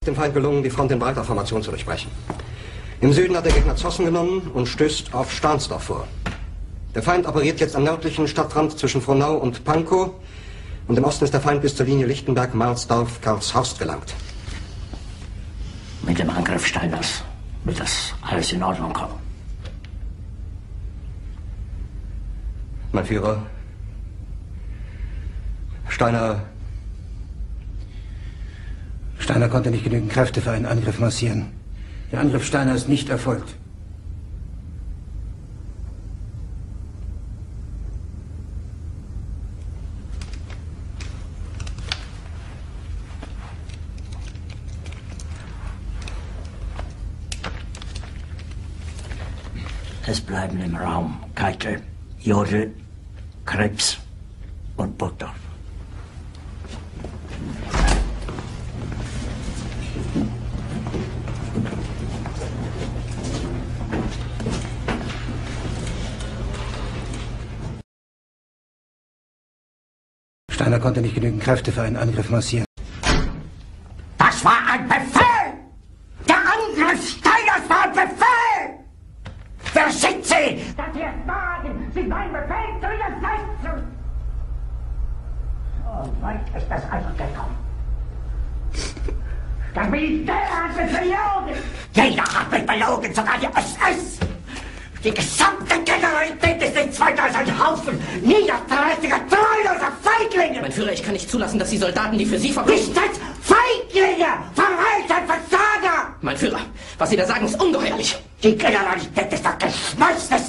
Dem Feind gelungen, die Front in breiter Formation zu durchbrechen. Im Süden hat der Gegner Zossen genommen und stößt auf Stahnsdorf vor. Der Feind operiert jetzt am nördlichen Stadtrand zwischen Frohnau und Pankow und im Osten ist der Feind bis zur Linie Lichtenberg-Marsdorf-Karlshorst gelangt. Mit dem Angriff Steiners wird das alles in Ordnung kommen. Mein Führer, Steiner konnte nicht genügend Kräfte für einen Angriff massieren. Der Angriff Steiner ist nicht erfolgt. Es bleiben im Raum Keitel, Jodl, Krebs und Burgdorf. Steiner konnte nicht genügend Kräfte für einen Angriff massieren. Das war ein Befehl! Der Angriff Steiners war ein Befehl! Wer schickt Sie? Dass Sie es wagen, sich meinen Befehl zu widersetzen! So weit ist das also gekommen. Das Militär hat mich belogen! Jeder hat mich belogen, sogar die SS! Die gesamte Generalität ist nichts weiter als ein Haufen niederträchtiger, treuloser Feiglinge! Mein Führer, ich kann nicht zulassen, dass die Soldaten, die für Sie verbringen... Nicht als Feiglinge! Verreiter, Versager! Mein Führer, was Sie da sagen, ist ungeheuerlich! Die Generalität ist das Geschmeiß des